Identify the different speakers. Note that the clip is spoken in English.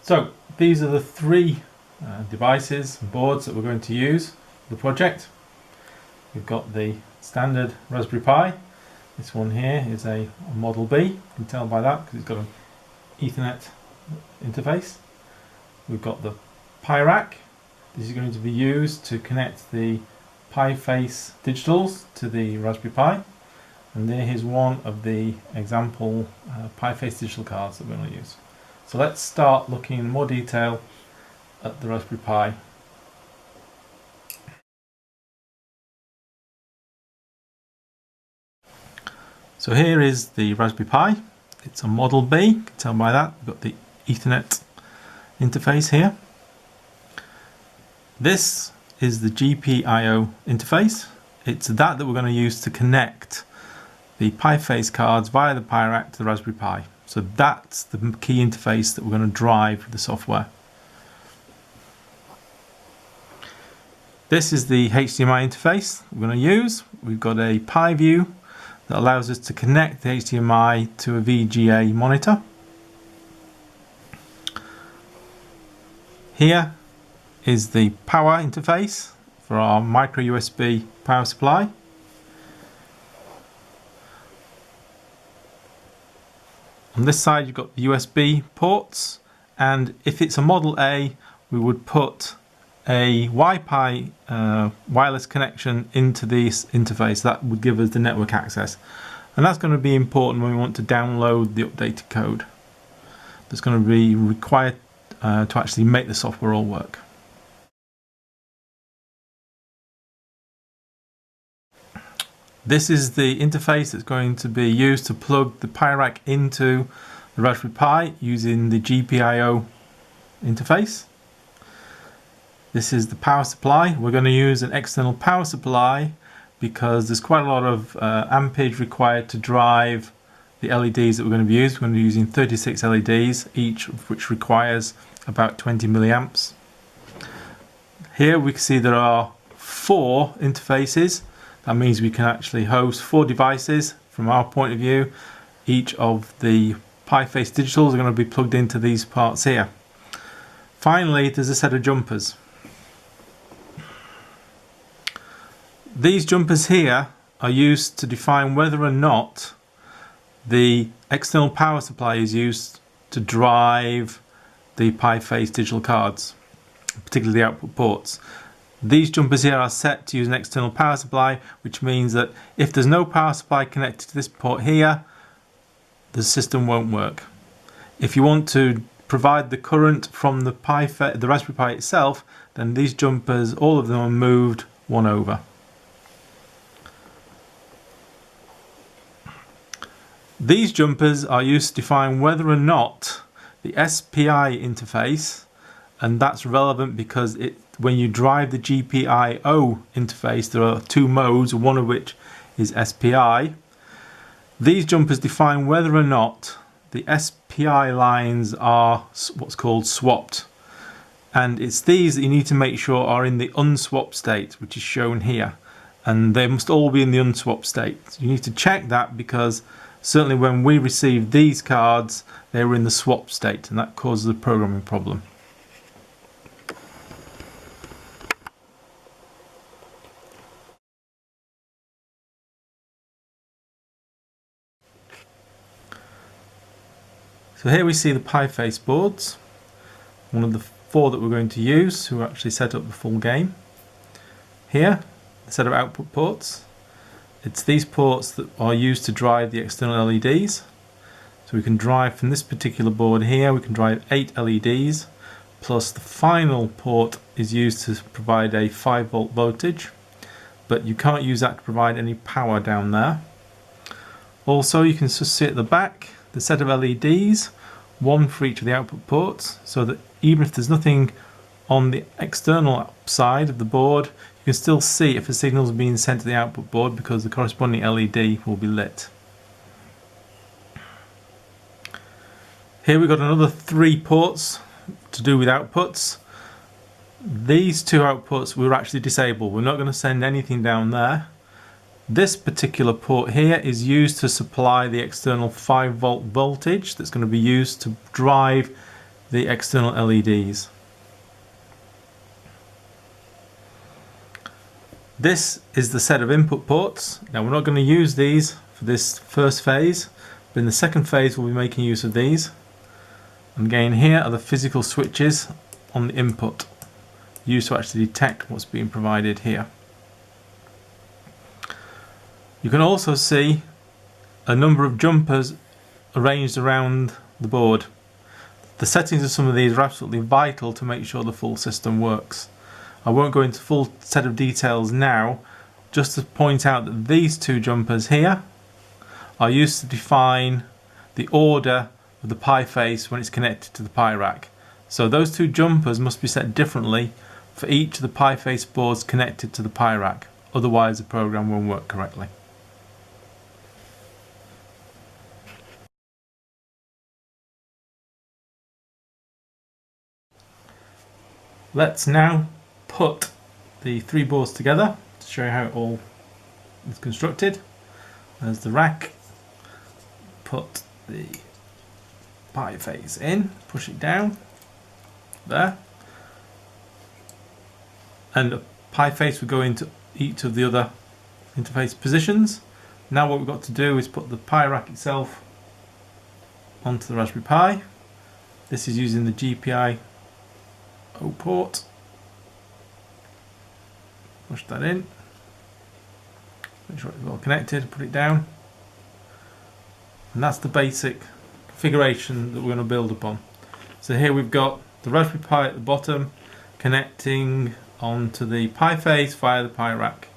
Speaker 1: So these are the three devices and boards that we're going to use for the project. We've got the standard Raspberry Pi. This one here is a Model B. You can tell by that because it's got an Ethernet interface. We've got the PiRack. This is going to be used to connect the PiFace Digitals to the Raspberry Pi. And there is one of the example PiFace Digital cards that we're going to use. So let's start looking in more detail at the Raspberry Pi. So here is the Raspberry Pi. It's a Model B, you can tell by that. We've got the Ethernet interface here. This is the GPIO interface. It's that we're going to use to connect the PiFace cards via the PiRack to the Raspberry Pi. So that's the key interface that we're going to drive with the software. This is the HDMI interface we're going to use. We've got a Pi view that allows us to connect the HDMI to a VGA monitor. Here is the power interface for our micro USB power supply. On this side you've got the USB ports, and if it's a Model A we would put a Wi-Fi wireless connection into this interface. That would give us the network access, and that's going to be important when we want to download the updated code that's going to be required to actually make the software all work. This is the interface that's going to be used to plug the PiRack into the Raspberry Pi using the GPIO interface. This is the power supply. We're going to use an external power supply because there's quite a lot of ampage required to drive the LEDs that we're going to be using. We're going to be using 36 LEDs, each of which requires about 20 milliamps. Here we can see there are 4 interfaces. That means we can actually host 4 devices from our point of view. Each of the PiFace Digitals are going to be plugged into these parts here. Finally, there's a set of jumpers. These jumpers here are used to define whether or not the external power supply is used to drive the PiFace digital cards, particularly the output ports. These jumpers here are set to use an external power supply, which means that if there's no power supply connected to this port here, the system won't work. If you want to provide the current from the Raspberry Pi itself, then these jumpers, all of them are moved one over. These jumpers are used to define whether or not the SPI interface, and that's relevant because when you drive the GPIO interface, there are 2 modes, one of which is SPI. These jumpers define whether or not the SPI lines are what's called swapped. And it's these that you need to make sure are in the unswapped state, which is shown here. And they must all be in the unswapped state. So you need to check that because certainly when we received these cards, they were in the swap state, and that causes a programming problem. So here we see the PiFace boards, one of the 4 that we're going to use to actually set up the full game. Here, the set of output ports. It's these ports that are used to drive the external LEDs. So we can drive from this particular board here, we can drive 8 LEDs, plus the final port is used to provide a 5-volt voltage, but you can't use that to provide any power down there. Also, you can just see at the back the set of LEDs, 1 for each of the output ports, so that even if there's nothing on the external side of the board, you can still see if a signal is being sent to the output board because the corresponding LED will be lit. Here we've got another 3 ports to do with outputs. These 2 outputs we're actually disabled. We're not going to send anything down there. This particular port here is used to supply the external 5-volt voltage that's going to be used to drive the external LEDs. This is the set of input ports. Now we're not going to use these for this first phase, but in the second phase we'll be making use of these. And again, here are the physical switches on the input, used to actually detect what's being provided here. You can also see a number of jumpers arranged around the board. The settings of some of these are absolutely vital to make sure the full system works. I won't go into full set of details now, just to point out that these two jumpers here are used to define the order of the PiFace when it's connected to the PiRack. So those two jumpers must be set differently for each of the PiFace boards connected to the PiRack, otherwise the program won't work correctly. Let's now put the three boards together to show you how it all is constructed. There's the rack. Put the PiFace in, push it down, there. And the PiFace will go into each of the other interface positions. Now what we've got to do is put the PiRack itself onto the Raspberry Pi. This is using the GPIO port. Push that in. Make sure it's well connected, put it down. And that's the basic configuration that we're going to build upon. So here we've got the Raspberry Pi at the bottom connecting onto the PiFace via the PiRack.